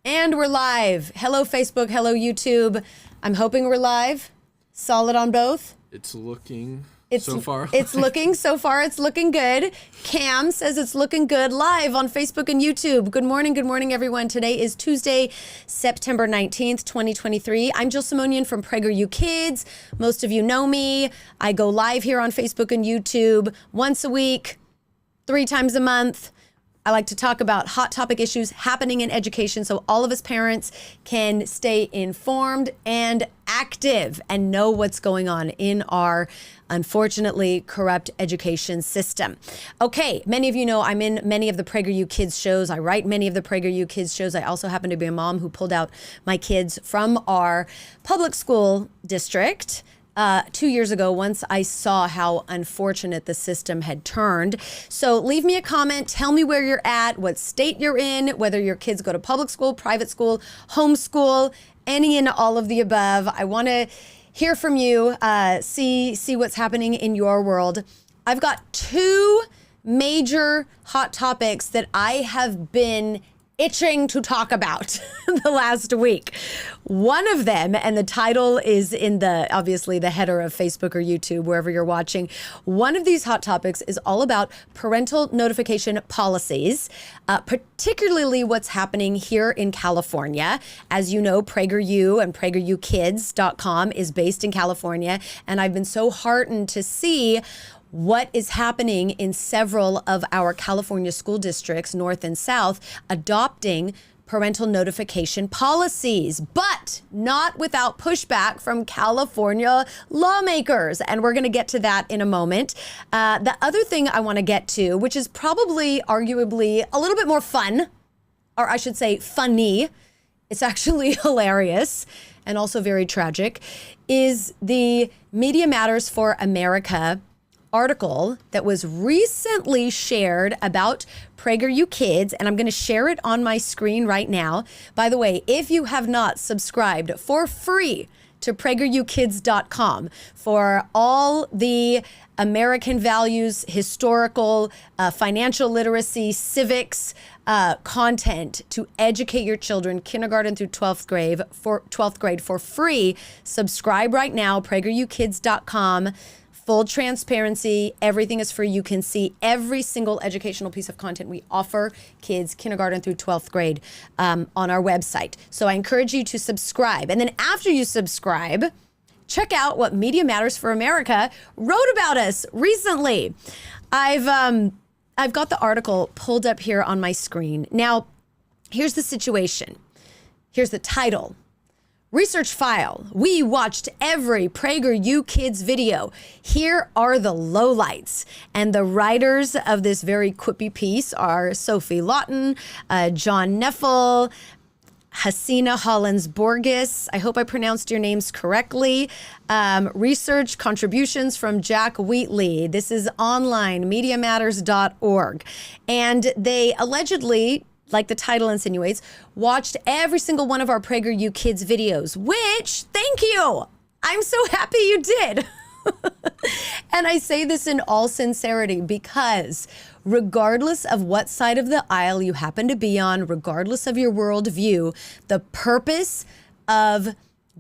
And we're live. Hello, Facebook. Hello, YouTube. I'm hoping we're live. Solid on both. It's looking so far it's looking good. Cam says it's looking good live on Facebook and YouTube. Good morning, everyone. Today is Tuesday, September 19th, 2023. I'm Jill Simonian from PragerU Kids. Most of you know me. I go live here on Facebook and YouTube once a week, 3 times a month. I like to talk about hot topic issues happening in education so all of us parents can stay informed and active and know what's going on in our unfortunately corrupt education system. Okay, many of you know I'm in many of the PragerU Kids shows. I write many of the PragerU Kids shows. I also happen to be a mom who pulled out my kids from our public school district 2 years ago, once I saw how unfortunate the system had turned. So leave me a comment. Tell me where you're at, what state you're in, whether your kids go to public school, private school, homeschool, any and all of the above. I want to hear from you, see what's happening in your world. I've got 2 major hot topics that I have been itching to talk about the last week. One of them, and the title is in obviously the header of Facebook or YouTube, wherever you're watching. One of these hot topics is all about parental notification policies, particularly what's happening here in California. As you know, PragerU and PragerUkids.com is based in California, and I've been so heartened to see what is happening in several of our California school districts, North and South, adopting parental notification policies, but not without pushback from California lawmakers. And we're going to get to that in a moment. The other thing I want to get to, which is probably arguably a little bit more fun, or I should say funny, it's actually hilarious and also very tragic, is the Media Matters for America article that was recently shared about PragerU Kids, and I'm going to share it on my screen right now. By the way, if you have not subscribed for free to PragerUkids.com for all the American values, historical, financial literacy, civics, content to educate your children, kindergarten through 12th grade for free, subscribe right now, PragerUkids.com. Full transparency, everything is free. You can see every single educational piece of content we offer kids kindergarten through 12th grade on our website. So I encourage you to subscribe. And then after you subscribe, check out what Media Matters for America wrote about us recently. I've got the article pulled up here on my screen. Now, here's the situation. Here's the title. Research file. We watched every PragerU Kids video. Here are the lowlights. And the writers of this very quippy piece are Sophie Lawton, John Neffel, Hasina Hollins-Borges. I hope I pronounced your names correctly. Research contributions from Jack Wheatley. This is online, MediaMatters.org. And they allegedly, like the title insinuates, watched every single one of our PragerU Kids videos, which, thank you. I'm so happy you did. And I say this in all sincerity because regardless of what side of the aisle you happen to be on, regardless of your worldview, the purpose of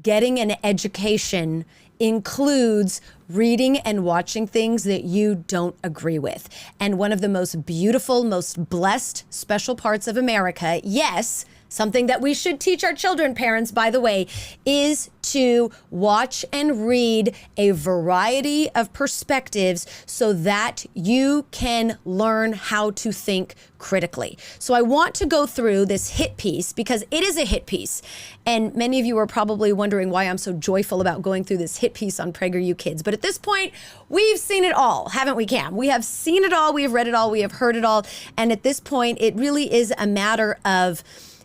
getting an education includes reading and watching things that you don't agree with. And one of the most beautiful, most blessed, special parts of America, yes, something that we should teach our children, parents, by the way, is to watch and read a variety of perspectives so that you can learn how to think critically. So I want to go through this hit piece because it is a hit piece. And many of you are probably wondering why I'm so joyful about going through this hit piece on PragerU Kids. But at this point, we've seen it all, haven't we, Cam? We have seen it all, we have read it all, we have heard it all. And at this point, it really is a matter of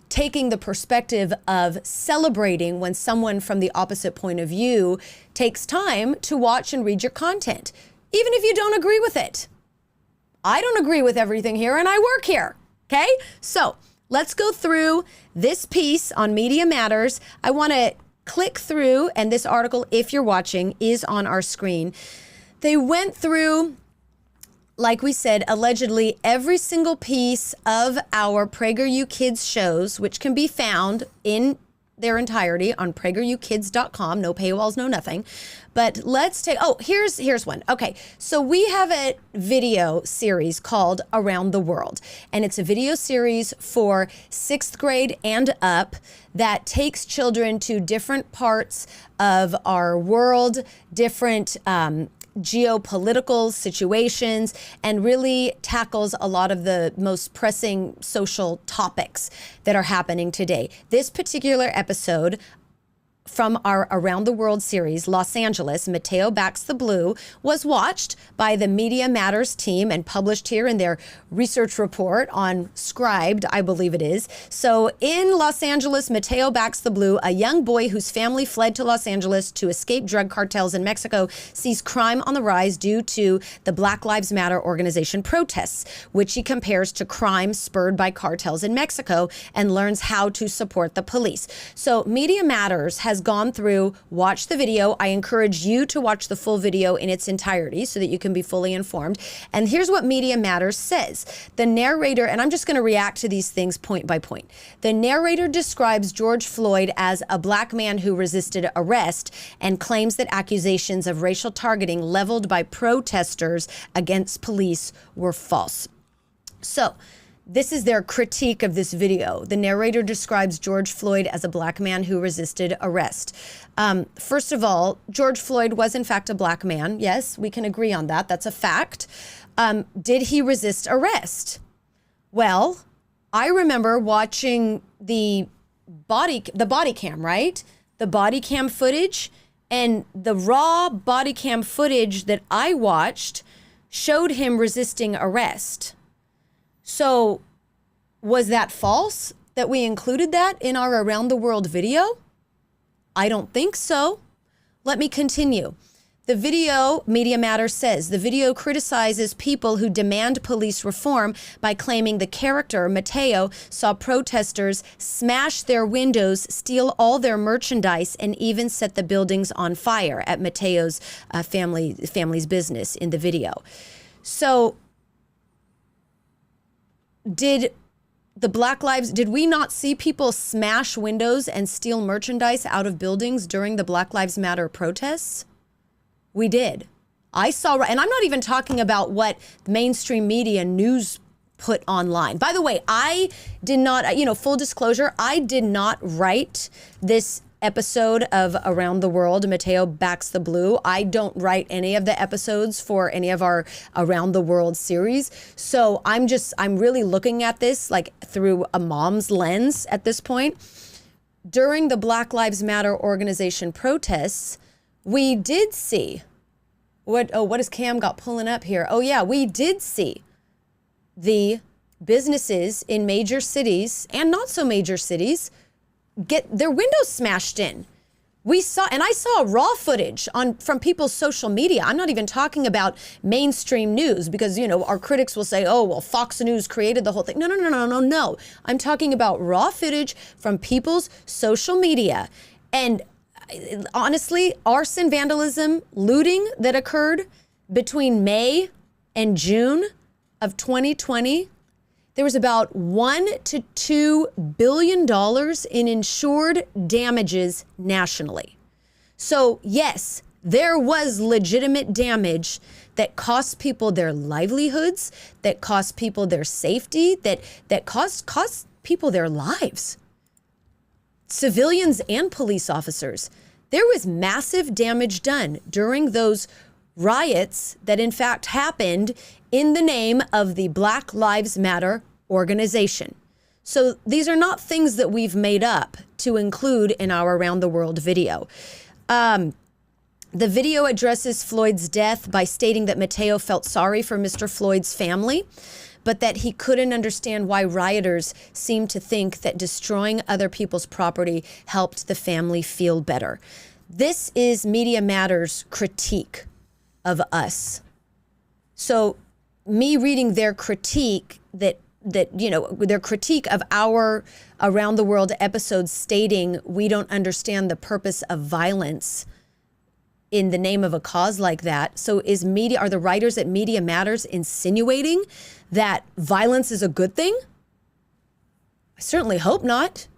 taking the perspective of celebrating when someone from the opposite point of view takes time to watch and read your content, even if you don't agree with it. I don't agree with everything here and I work here, okay? So let's go through this piece on Media Matters. I want to click through, and this article, if you're watching, is on our screen. They went through like we said, allegedly every single piece of our PragerU Kids shows, which can be found in their entirety on PragerUkids.com. No paywalls, no nothing. But let's take, here's one. Okay, so we have a video series called Around the World. And it's a video series for 6th grade and up that takes children to different parts of our world, different geopolitical situations, and really tackles a lot of the most pressing social topics that are happening today. This particular episode from our Around the World series, Los Angeles, Mateo Backs the Blue, was watched by the Media Matters team and published here in their research report on Scribed, I believe it is. So in Los Angeles, Mateo Backs the Blue, a young boy whose family fled to Los Angeles to escape drug cartels in Mexico, sees crime on the rise due to the Black Lives Matter organization protests, which he compares to crime spurred by cartels in Mexico, and learns how to support the police. So Media Matters has gone through, watched the video. I encourage you to watch the full video in its entirety so that you can be fully informed. And here's what Media Matters says. The narrator, and I'm just going to react to these things point by point. The narrator describes George Floyd as a black man who resisted arrest and claims that accusations of racial targeting leveled by protesters against police were false. So, this is their critique of this video. The narrator describes George Floyd as a black man who resisted arrest. First of all, George Floyd was in fact a black man. Yes, we can agree on that. That's a fact. Did he resist arrest? Well, I remember watching the body cam, right? The body cam footage, and the raw body cam footage that I watched showed him resisting arrest. So was that false that we included that in our Around the World video? I don't think so. Let me continue. The video, Media Matters says, the video criticizes people who demand police reform by claiming the character, Mateo, saw protesters smash their windows, steal all their merchandise, and even set the buildings on fire at Mateo's family's business in the video. So did we not see people smash windows and steal merchandise out of buildings during the Black Lives Matter protests? We did. I saw, and I'm not even talking about what mainstream media news put online. By the way, I did not, full disclosure, I did not write this episode of Around the World, Mateo Backs the Blue. I don't write any of the episodes for any of our Around the World series. So I'm really looking at this like through a mom's lens at this point. During the Black Lives Matter organization protests, we did see, what has Cam got pulling up here? Oh yeah, we did see the businesses in major cities and not so major cities get their windows smashed in. I saw raw footage from people's social media. I'm not even talking about mainstream news because, our critics will say, oh, well, Fox News created the whole thing. No. I'm talking about raw footage from people's social media. And honestly, arson, vandalism, looting that occurred between May and June of 2020, there was about $1 to $2 billion in insured damages nationally. So yes, there was legitimate damage that cost people their livelihoods, that cost people their safety, that cost people their lives. Civilians and police officers. There was massive damage done during those riots that in fact happened in the name of the Black Lives Matter organization. So these are not things that we've made up to include in our Around the World video. The video addresses Floyd's death by stating that Mateo felt sorry for Mr. Floyd's family, but that he couldn't understand why rioters seemed to think that destroying other people's property helped the family feel better. This is Media Matters' critique of us. So me reading their critique their critique of our Around the World episodes stating we don't understand the purpose of violence in the name of a cause like that. So are the writers at Media Matters insinuating that violence is a good thing? I certainly hope not.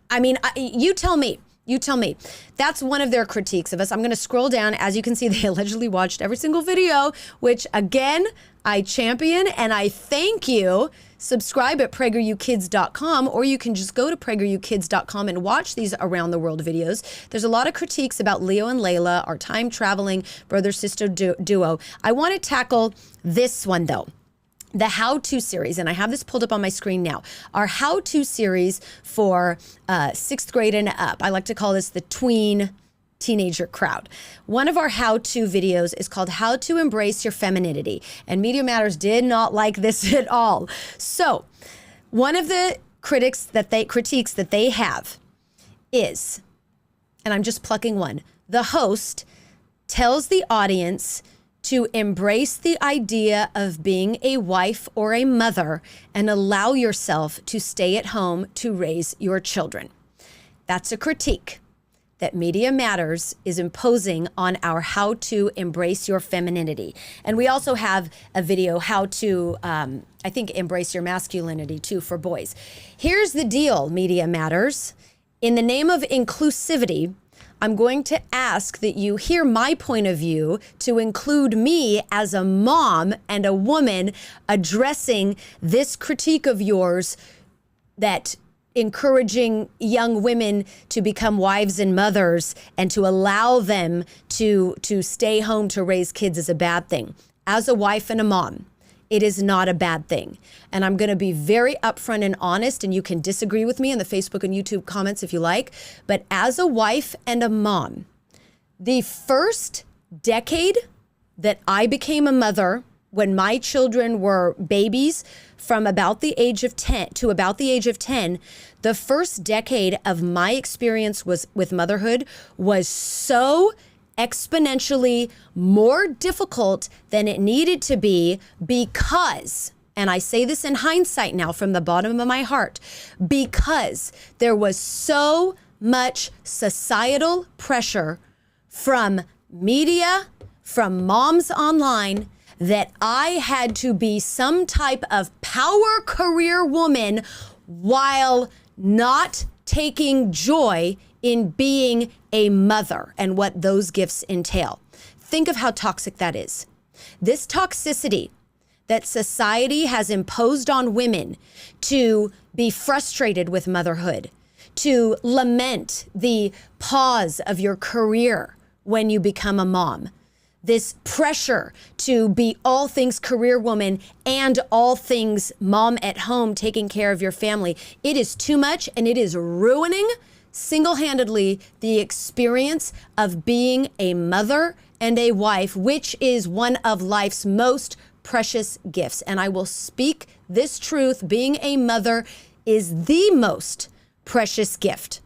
I mean, you tell me. You tell me. That's one of their critiques of us. I'm going to scroll down. As you can see, they allegedly watched every single video, which again, I champion and I thank you. Subscribe at PragerUkids.com, or you can just go to PragerUkids.com and watch these around the world videos. There's a lot of critiques about Leo and Layla, our time traveling brother-sister duo. I want to tackle this one though. The how-to series, and I have this pulled up on my screen now, our how-to series for 6th grade and up. I like to call this the tween teenager crowd. One of our how-to videos is called How to Embrace Your Femininity, and Media Matters did not like this at all. So one of the critiques that they have is, and I'm just plucking one, the host tells the audience to embrace the idea of being a wife or a mother and allow yourself to stay at home to raise your children. That's a critique that Media Matters is imposing on our How to Embrace Your Femininity. And we also have a video, how to, I think, embrace your masculinity too for boys. Here's the deal, Media Matters. In the name of inclusivity, I'm going to ask that you hear my point of view to include me as a mom and a woman addressing this critique of yours that encouraging young women to become wives and mothers and to allow them to stay home to raise kids is a bad thing. As a wife and a mom, it is not a bad thing. And I'm going to be very upfront and honest, and you can disagree with me in the Facebook and YouTube comments if you like. But as a wife and a mom, the first decade that I became a mother, when my children were babies from about the age of 10 to about the age of 10, the first decade of my experience with motherhood was so exponentially more difficult than it needed to be because, and I say this in hindsight now from the bottom of my heart, because there was so much societal pressure from media, from moms online, that I had to be some type of power career woman while not taking joy in being a mother and what those gifts entail. Think of how toxic that is. This toxicity that society has imposed on women to be frustrated with motherhood, to lament the pause of your career when you become a mom, this pressure to be all things career woman and all things mom at home taking care of your family, it is too much, and it is ruining single-handedly the experience of being a mother and a wife, which is one of life's most precious gifts. And I will speak this truth: being a mother is the most precious gift.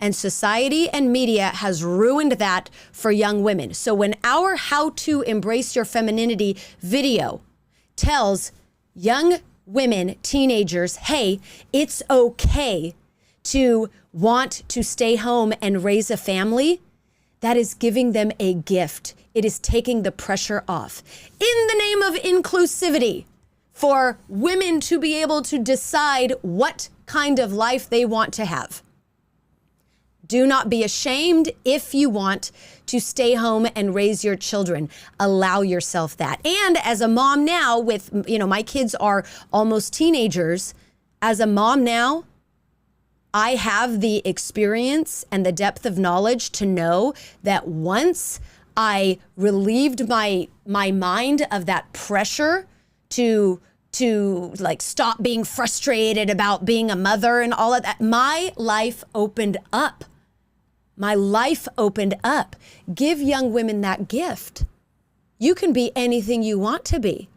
And society and media has ruined that for young women. So when our How to Embrace Your Femininity video tells young women, teenagers, hey, it's okay to want to stay home and raise a family, that is giving them a gift. It is taking the pressure off. In the name of inclusivity, for women to be able to decide what kind of life they want to have. Do not be ashamed if you want to stay home and raise your children. Allow yourself that. And as a mom now with, my kids are almost teenagers. As a mom now, I have the experience and the depth of knowledge to know that once I relieved my mind of that pressure to like stop being frustrated about being a mother and all of that, my life opened up. My life opened up. Give young women that gift. You can be anything you want to be.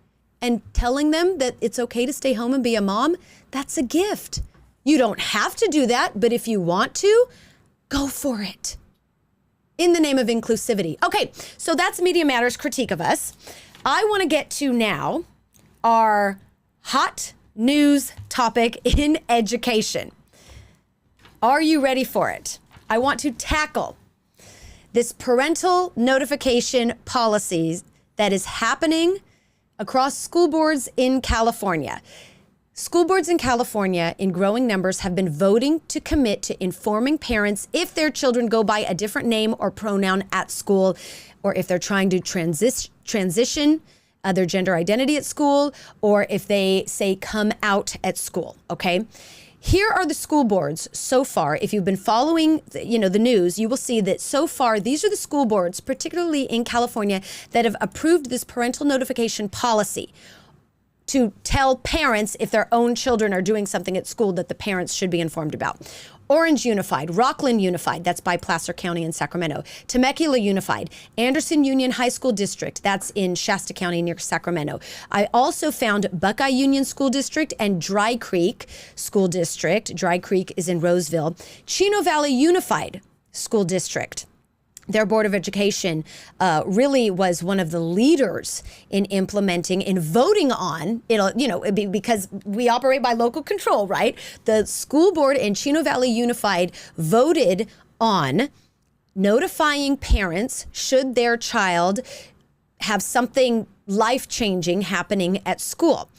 And telling them that it's okay to stay home and be a mom, that's a gift. You don't have to do that, but if you want to, go for it. In the name of inclusivity. Okay, so that's Media Matters' critique of us. I want to get to now our hot news topic in education. Are you ready for it? I want to tackle this parental notification policies that is happening across school boards in California. School boards in California in growing numbers have been voting to commit to informing parents if their children go by a different name or pronoun at school, or if they're trying to transition their gender identity at school, or if they say come out at school, okay? Here are the school boards so far. If you've been following the news, you will see that so far, these are the school boards, particularly in California, that have approved this parental notification policy to tell parents if their own children are doing something at school that the parents should be informed about. Orange Unified, Rockland Unified, that's by Placer County in Sacramento, Temecula Unified, Anderson Union High School District, that's in Shasta County near Sacramento. I also found Buckeye Union School District and Dry Creek School District. Dry Creek is in Roseville. Chino Valley Unified School District. Their Board of Education really was one of the leaders in implementing, in voting on, because we operate by local control, right? The school board in Chino Valley Unified voted on notifying parents should their child have something life-changing happening at school.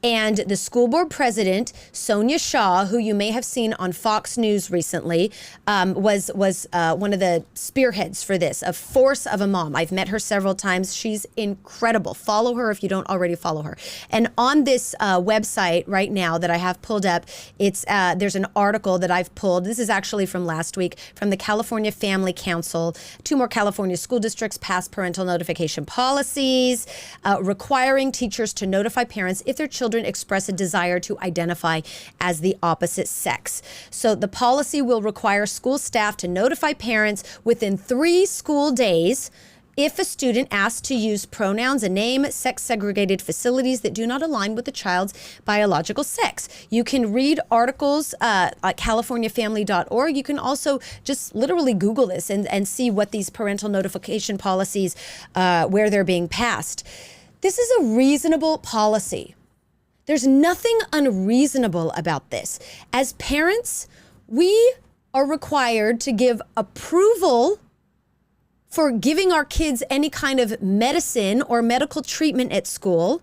And the school board president, Sonia Shaw, who you may have seen on Fox News recently, was one of the spearheads for this, a force of a mom. I've met her several times. She's incredible. Follow her if you don't already follow her. And on this website right now that I have pulled up, there's an article that I've pulled. This is actually from last week from the California Family Council. 2 more California school districts passed parental notification policies requiring teachers to notify parents if their children express a desire to identify as the opposite sex. So the policy will require school staff to notify parents within 3 school days if a student asks to use pronouns and name sex-segregated facilities that do not align with the child's biological sex. You can read articles at californiafamily.org. You can also just literally Google this and see what these parental notification policies, where they're being passed. This is a reasonable policy. There's nothing unreasonable about this. As parents, we are required to give approval for giving our kids any kind of medicine or medical treatment at school.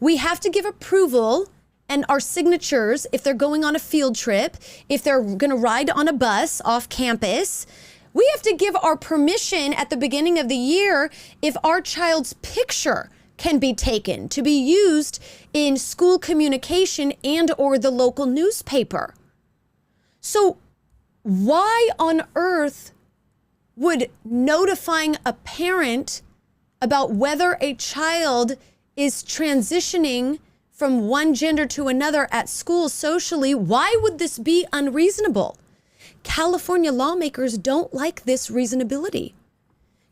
We have to give approval and our signatures if they're going on a field trip, if they're going to ride on a bus off campus. We have to give our permission at the beginning of the year if our child's picture can be taken to be used in school communication and or the local newspaper. So why on earth would notifying a parent about whether a child is transitioning from one gender to another at school socially, why would this be unreasonable? California lawmakers don't like this reasonability.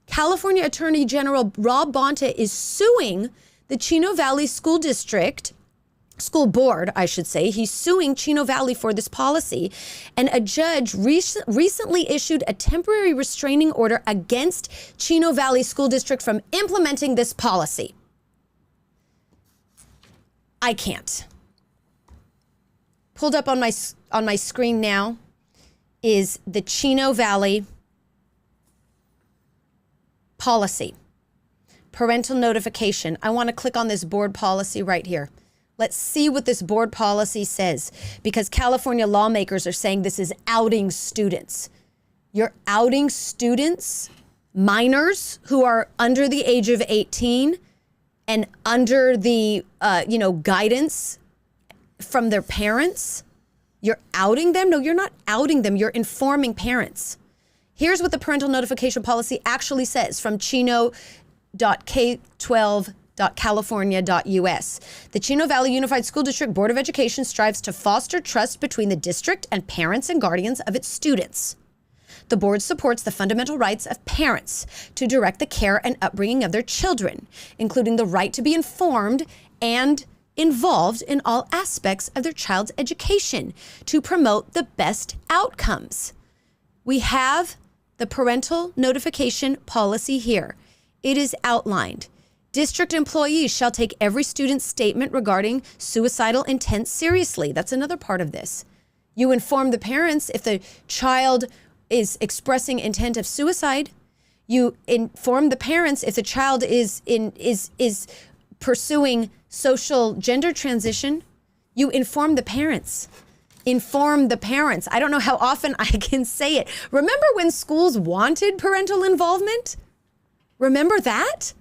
California Attorney General Rob Bonta is suing the Chino Valley School Board, I should say. He's suing Chino Valley for this policy. And a judge recently issued a temporary restraining order against Chino Valley School District from implementing this policy. I can't. Pulled up on my screen now is the Chino Valley policy, parental notification. I want to click on this board policy right here. Let's see what this board policy says, because California lawmakers are saying this is outing students. You're outing students, minors who are under the age of 18 and under the guidance from their parents. You're outing them? No, you're not outing them. You're informing parents. Here's what the parental notification policy actually says from chino.k12.california.us. The Chino Valley Unified School District Board of Education strives to foster trust between the district and parents and guardians of its students. The board supports the fundamental rights of parents to direct the care and upbringing of their children, including the right to be informed and involved in all aspects of their child's education to promote the best outcomes. We have the parental notification policy here. It is outlined. District employees shall take every student's statement regarding suicidal intent seriously. That's another part of this. You inform the parents if the child is expressing intent of suicide. You inform the parents if the child is pursuing social gender transition. You inform the parents. Inform the parents. I don't know how often I can say it. Remember when schools wanted parental involvement? Remember that?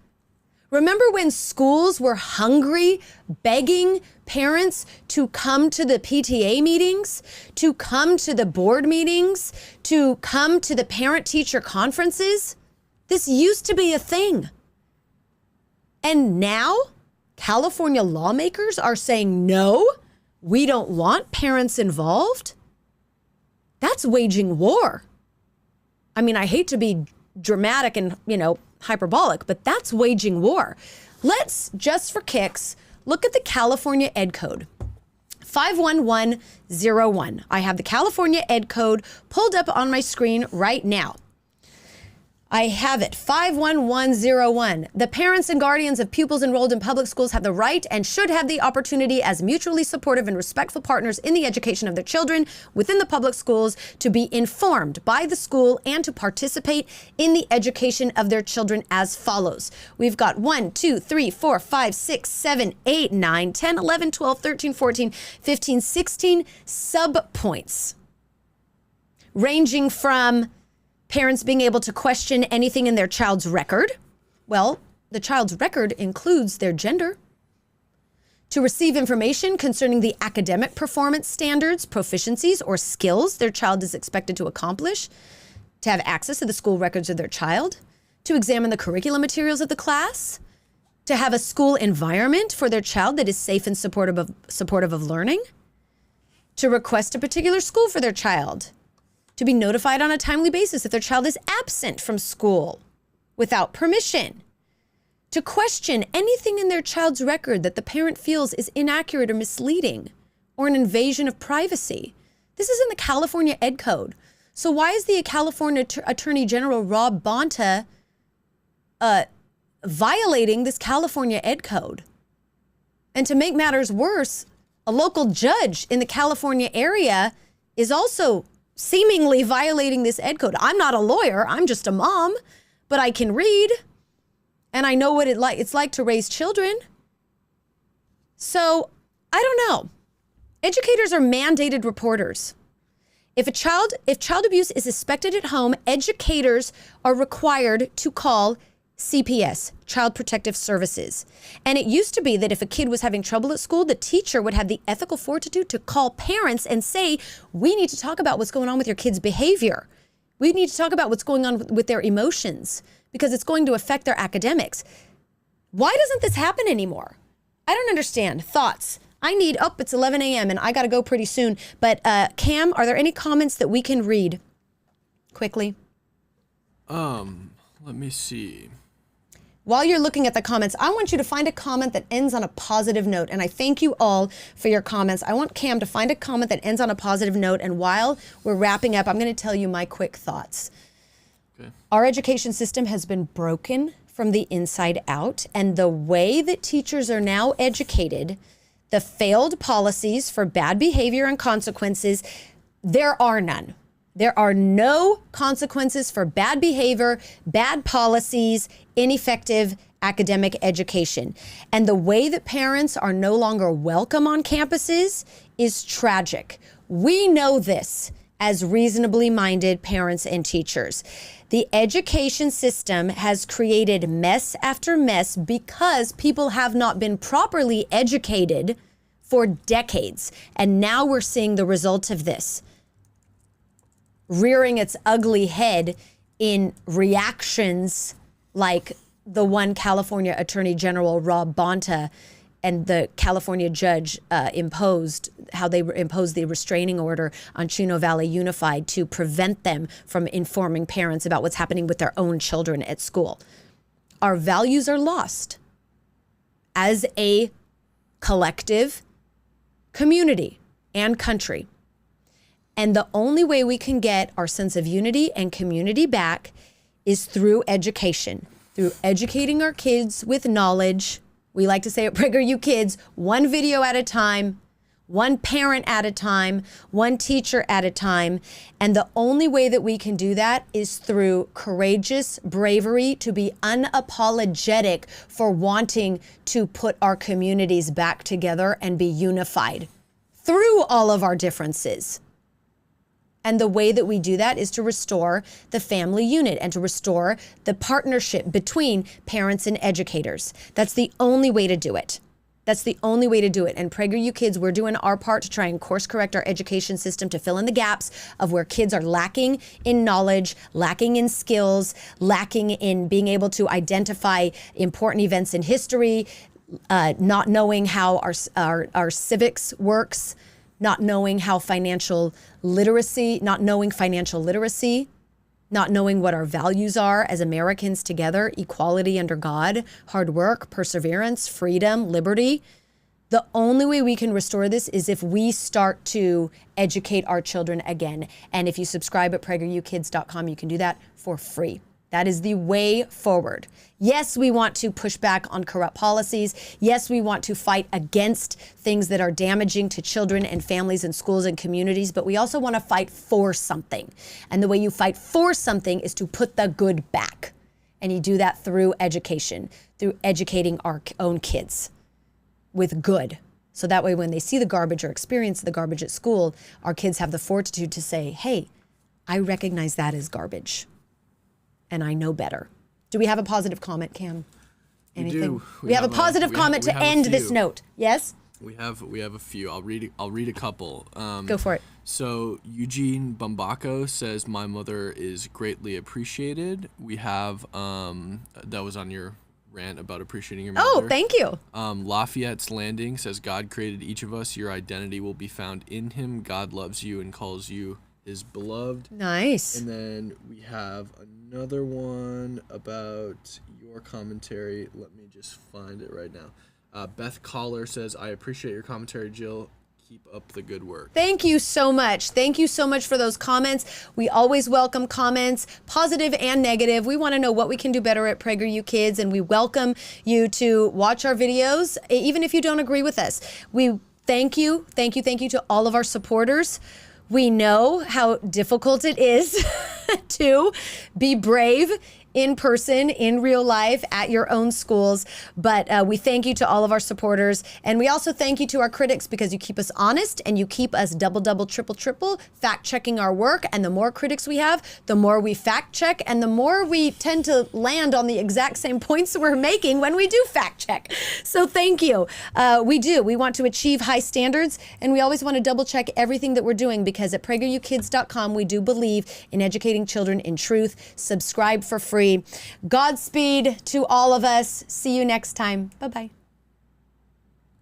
Remember when schools were hungry, begging parents to come to the PTA meetings, to come to the board meetings, to come to the parent-teacher conferences? This used to be a thing. And now California lawmakers are saying, no, we don't want parents involved. That's waging war. I mean, I hate to be dramatic and, hyperbolic, but that's waging war. Let's, just for kicks, look at the California Ed Code. 51101. I have the California Ed Code pulled up on my screen right now. I have it, 51101. The parents and guardians of pupils enrolled in public schools have the right and should have the opportunity as mutually supportive and respectful partners in the education of their children within the public schools to be informed by the school and to participate in the education of their children as follows. We've got 1, 2, 3, 4, 5, 6, 7, 8, 9, 10, 11, 12, 13, 14, 15, 16 sub-points, ranging from parents being able to question anything in their child's record. Well, the child's record includes their gender. To receive information concerning the academic performance standards, proficiencies, or skills their child is expected to accomplish. To have access to the school records of their child. To examine the curriculum materials of the class. To have a school environment for their child that is safe and supportive of learning. To request a particular school for their child. To be notified on a timely basis if their child is absent from school without permission. To question anything in their child's record that the parent feels is inaccurate or misleading or an invasion of privacy. This is in the California Ed Code. So why is the California Attorney General Rob Bonta violating this California Ed Code? And to make matters worse, a local judge in the California area is also seemingly violating this Ed Code. I'm not a lawyer, I'm just a mom, but I can read and I know what it's like to raise children. So I don't know. Educators are mandated reporters. If child abuse is suspected at home, educators are required to call CPS, Child Protective Services. And it used to be that if a kid was having trouble at school, the teacher would have the ethical fortitude to call parents and say, we need to talk about what's going on with your kid's behavior. We need to talk about what's going on with their emotions because it's going to affect their academics. Why doesn't this happen anymore? I don't understand. Thoughts? It's 11 a.m. and I got to go pretty soon. But Cam, are there any comments that we can read quickly? Let me see. While you're looking at the comments, I want you to find a comment that ends on a positive note. And I thank you all for your comments. I want Cam to find a comment that ends on a positive note. And while we're wrapping up, I'm going to tell you my quick thoughts. Okay. Our education system has been broken from the inside out. And the way that teachers are now educated, the failed policies for bad behavior and consequences, there are none. There are no consequences for bad behavior, bad policies, ineffective academic education. And the way that parents are no longer welcome on campuses is tragic. We know this as reasonably minded parents and teachers. The education system has created mess after mess because people have not been properly educated for decades. And now we're seeing the result of this rearing its ugly head in reactions like the one California Attorney General Rob Bonta and the California judge imposed the restraining order on Chino Valley Unified to prevent them from informing parents about what's happening with their own children at school. Our values are lost as a collective community and country. And the only way we can get our sense of unity and community back is through education, through educating our kids with knowledge. We like to say at PragerU Kids, one video at a time, one parent at a time, one teacher at a time. And the only way that we can do that is through courageous bravery, to be unapologetic for wanting to put our communities back together and be unified through all of our differences. And the way that we do that is to restore the family unit and to restore the partnership between parents and educators. That's the only way to do it. That's the only way to do it. And PragerU Kids, we're doing our part to try and course correct our education system to fill in the gaps of where kids are lacking in knowledge, lacking in skills, lacking in being able to identify important events in history, not knowing how our civics works, not knowing how financial literacy, not knowing what our values are as Americans together, equality under God, hard work, perseverance, freedom, liberty. The only way we can restore this is if we start to educate our children again. And if you subscribe at PragerUkids.com, you can do that for free. That is the way forward. Yes, we want to push back on corrupt policies. Yes, we want to fight against things that are damaging to children and families and schools and communities, but we also want to fight for something. And the way you fight for something is to put the good back. And you do that through education, through educating our own kids with good. So that way when they see the garbage or experience the garbage at school, our kids have the fortitude to say, hey, I recognize that as garbage. And I know better. Do we have a positive comment, Cam? Anything? We do. We have a positive comment to end this note. Yes? We have a few. I'll read a couple. Go for it. So Eugene Bumbaco says, my mother is greatly appreciated. We have that was on your rant about appreciating your mother. Oh, thank you. Lafayette's Landing says, God created each of us. Your identity will be found in him. God loves you and calls you his beloved. Nice. And then we have another one about your commentary. Let me just find it right now. Beth Collar says, I appreciate your commentary, Jill. Keep up the good work. Thank you so much. Thank you so much for those comments. We always welcome comments, positive and negative. We want to know what we can do better at PragerU Kids, and we welcome you to watch our videos, even if you don't agree with us. We thank you to all of our supporters. We know how difficult it is to be brave in person, in real life, at your own schools. But we thank you to all of our supporters. And we also thank you to our critics, because you keep us honest and you keep us double, triple fact checking our work. And the more critics we have, the more we fact check, and the more we tend to land on the exact same points we're making when we do fact check. So thank you. We want to achieve high standards, and we always want to double check everything that we're doing, because at PragerUkids.com, we do believe in educating children in truth. Subscribe for free. Godspeed to all of us. See you next time. Bye-bye.